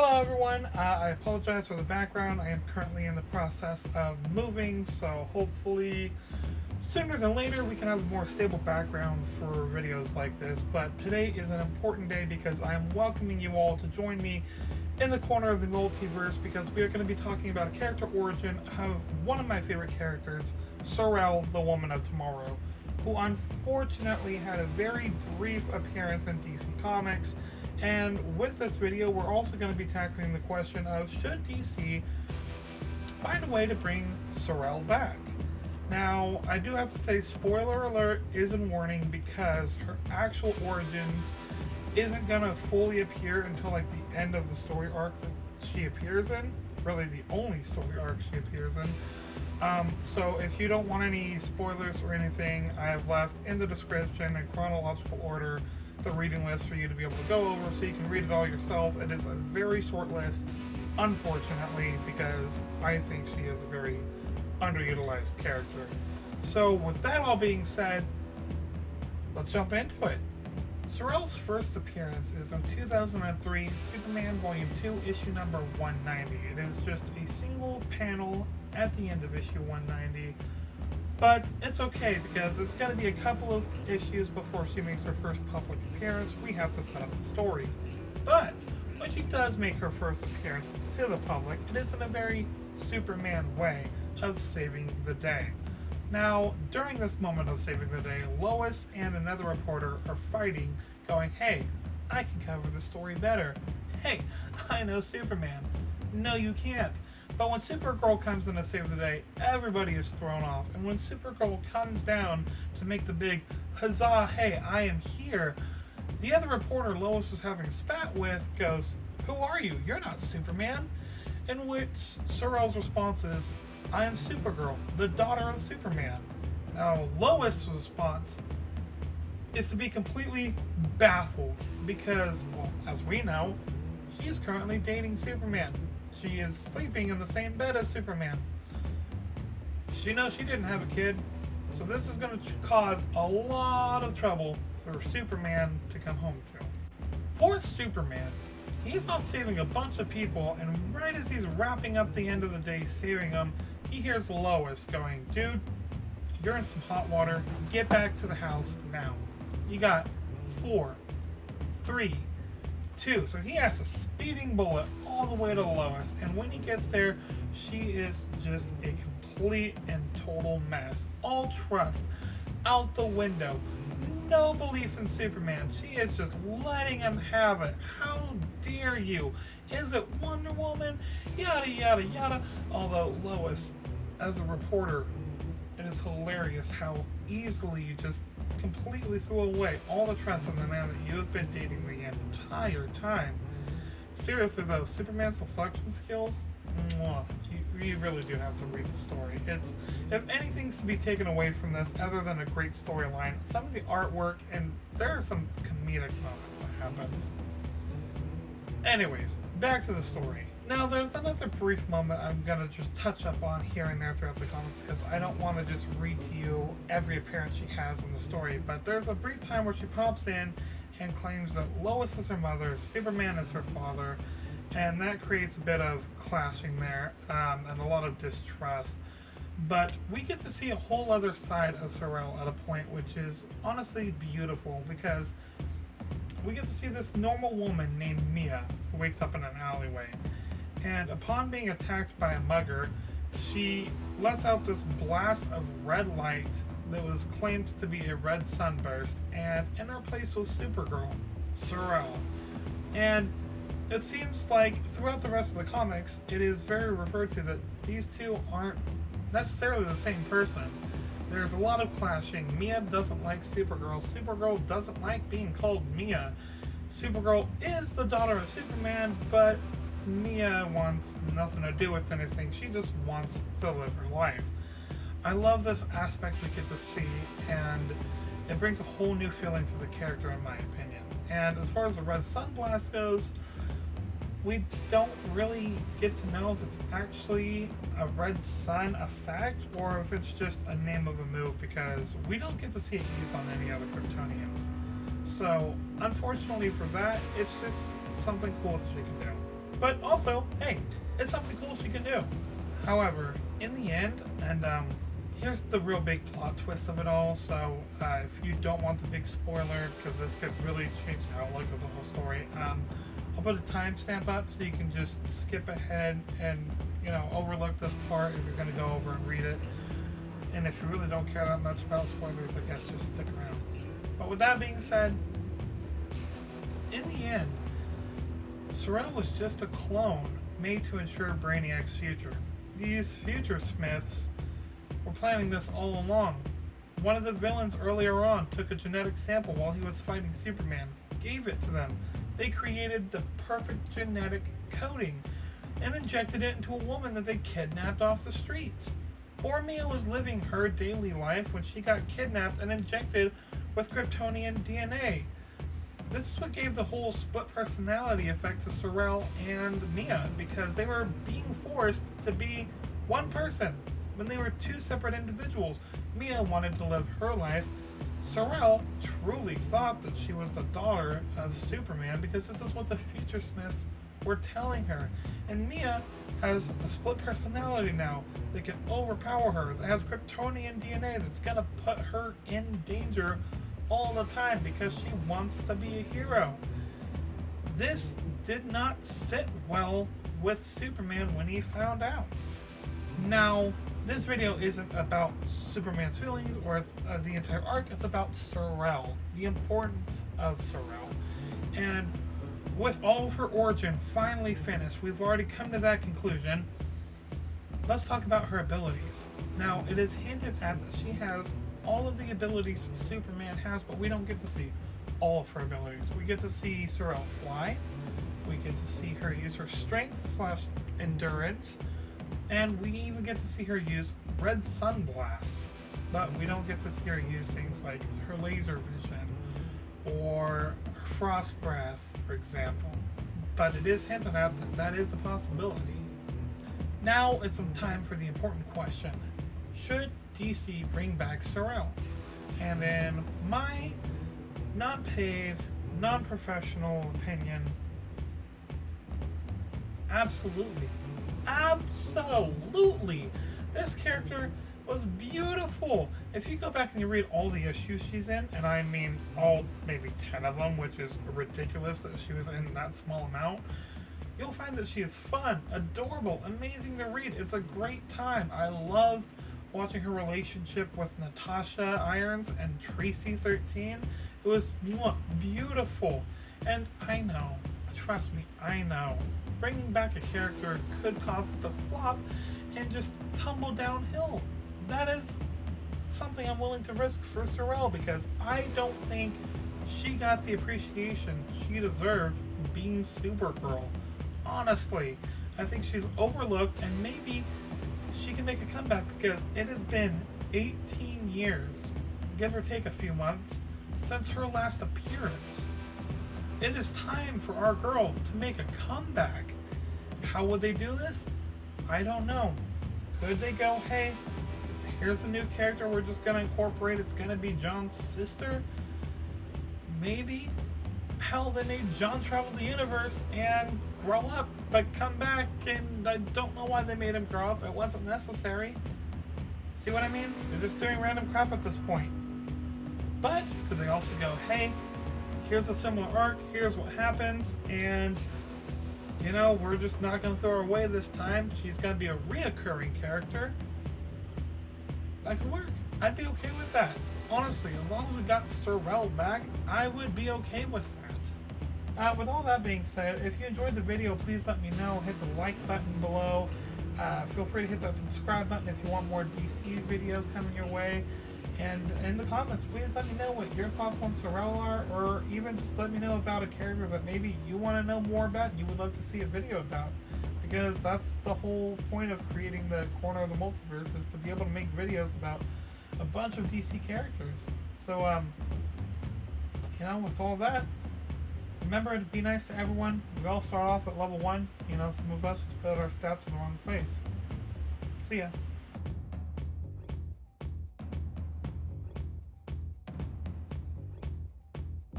Hello everyone, I apologize for the background. I am currently in the process of moving, so hopefully sooner than later we can have a more stable background for videos like this. But today is an important day because I am welcoming you all to join me in the corner of the multiverse, because we are going to be talking about a character origin of one of my favorite characters, Cir-El, the Woman of Tomorrow, who unfortunately had a very brief appearance in DC Comics. And with this video, we're also going to be tackling the question of, should DC find a way to bring Cir-El back? Now, I do have to say, spoiler alert is in warning, because her actual origins isn't going to fully appear until like the end of the story arc that she appears in. Really the only story arc she appears in. So if you don't want any spoilers or anything, I have left in the description in chronological order the reading list for you to be able to go over so you can read it all yourself. It is a very short list, unfortunately, because I think she is a very underutilized character. So with that all being said, let's jump into it. Cir-El's first appearance is in 2003, Superman Volume 2, issue number 190. It is just a single panel at the end of issue 190. But it's okay, because it's going to be a couple of issues before she makes her first public appearance. We have to set up the story. But when she does make her first appearance to the public, it is in a very Superman way of saving the day. Now, during this moment of saving the day, Lois and another reporter are fighting, going, "Hey, I can cover the story better. Hey, I know Superman." No, you can't. But when Supergirl comes in to save the day, everybody is thrown off. And when Supergirl comes down to make the big huzzah, "Hey, I am here," the other reporter Lois was having a spat with goes, "Who are you? You're not Superman." In which Cir-El's response is, "I am Supergirl, the daughter of Superman." Now, Lois' response is to be completely baffled because, well, as we know, she is currently dating Superman. She is sleeping in the same bed as Superman. She knows she didn't have a kid, so this is going to cause a lot of trouble for Superman to come home to. Poor Superman. He's off saving a bunch of people, and right as he's wrapping up the end of the day saving them, he hears Lois going, "Dude, you're in some hot water. Get back to the house now. You got 4, 3, 2. So he has a speeding bullet all the way to Lois, and when he gets there, she is just a complete and total mess. All trust out the window. No belief in Superman. She is just letting him have it. How dare you? Is it Wonder Woman? Yada yada yada. Although Lois, as a reporter, it is hilarious how easily you just completely threw away all the trust in the man that you have been dating the entire time. Seriously though, Superman's deflection skills, you really do have to read the story. It's, if anything's to be taken away from this other than a great storyline, some of the artwork, and there are some comedic moments that happens. Anyways, back to the story. Now, there's another brief moment I'm going to just touch up on here and there throughout the comics, because I don't want to just read to you every appearance she has in the story, but there's a brief time where she pops in and claims that Lois is her mother, Superman is her father, and that creates a bit of clashing there, and a lot of distrust. But we get to see a whole other side of Cir-El at a point, which is honestly beautiful, because we get to see this normal woman named Mia who wakes up in an alleyway. And upon being attacked by a mugger, she lets out this blast of red light that was claimed to be a red sunburst, and in her place was Supergirl, Cir-El. And it seems like throughout the rest of the comics, it is very referred to that these two aren't necessarily the same person. There's a lot of clashing. Mia doesn't like Supergirl. Supergirl doesn't like being called Mia. Supergirl is the daughter of Superman, but Mia wants nothing to do with anything. She just wants to live her life. I love this aspect we get to see, and it brings a whole new feeling to the character, in my opinion. And as far as the red sunblast goes, we don't really get to know if it's actually a red sun effect or if it's just a name of a move, because we don't get to see it used on any other Kryptonians. So unfortunately for that, it's just something cool that she can do. But also, hey, it's something cool she can do. However, in the end, and here's the real big plot twist of it all. So if you don't want the big spoiler, because this could really change the outlook of the whole story, I'll put a timestamp up so you can just skip ahead and overlook this part if you're going to go over and read it. And if you really don't care that much about spoilers, I guess just stick around. But with that being said, in the end, Cir-El was just a clone made to ensure Brainiac's future. These future Smiths were planning this all along. One of the villains earlier on took a genetic sample while he was fighting Superman, gave it to them. They created the perfect genetic coding and injected it into a woman that they kidnapped off the streets. Poor Mia was living her daily life when she got kidnapped and injected with Kryptonian DNA. This is what gave the whole split personality effect to Cir-El and Mia, because they were being forced to be one person when they were two separate individuals. Mia wanted to live her life. Cir-El truly thought that she was the daughter of Superman because this is what the Future Smiths were telling her. And Mia has a split personality now that can overpower her, that has Kryptonian DNA that's gonna put her in danger all the time because she wants to be a hero. This did not sit well with Superman when he found out. Now, this video isn't about Superman's feelings or the entire arc, it's about Cir-El, the importance of Cir-El. And with all of her origin finally finished, we've already come to that conclusion. Let's talk about her abilities. Now, it is hinted at that she has all of the abilities Superman has, but we don't get to see all of her abilities. We get to see Cir-El fly, we get to see her use her strength / endurance, and we even get to see her use Red Sun Blast. But we don't get to see her use things like her laser vision or Frost Breath, for example. But it is hinted at that that is a possibility. Now it's time for the important question. Should DC bring back Cir-El? And in my non-paid, non-professional opinion, absolutely. Absolutely! This character was beautiful. If you go back and you read all the issues she's in, and I mean all maybe 10 of them, which is ridiculous that she was in that small amount, you'll find that she is fun, adorable, amazing to read. It's a great time. I loved watching her relationship with Natasha Irons and Tracy 13. It was beautiful. And I know, trust me, I know, bringing back a character could cause it to flop and just tumble downhill. That is something I'm willing to risk for Cir-El because I don't think she got the appreciation she deserved being Supergirl. Honestly, I think she's overlooked, and maybe she can make a comeback because it has been 18 years, give or take a few months, since her last appearance. It is time for our girl to make a comeback. How would they do this? I don't know. Could they go, hey, here's a new character we're just going to incorporate, it's going to be John's sister? Maybe. Hell, they made John travel the universe and grow up, but come back, and I don't know why they made him grow up. It wasn't necessary. See what I mean? They're just doing random crap at this point. But could they also go, hey, here's a similar arc, here's what happens, and we're just not going to throw her away this time. She's going to be a reoccurring character. That could work. I'd be okay with that. Honestly, as long as we got Cir-El back, I would be okay with that. With all that being said, if you enjoyed the video, please let me know. Hit the like button below. Feel free to hit that subscribe button if you want more DC videos coming your way. And in the comments, please let me know what your thoughts on Cir-El are, or even just let me know about a character that maybe you want to know more about and you would love to see a video about. Because that's the whole point of creating the Corner of the Multiverse, is to be able to make videos about a bunch of DC characters. So, with all that, remember to be nice to everyone. We all start off at level 1. Some of us just put our stats in the wrong place. See ya.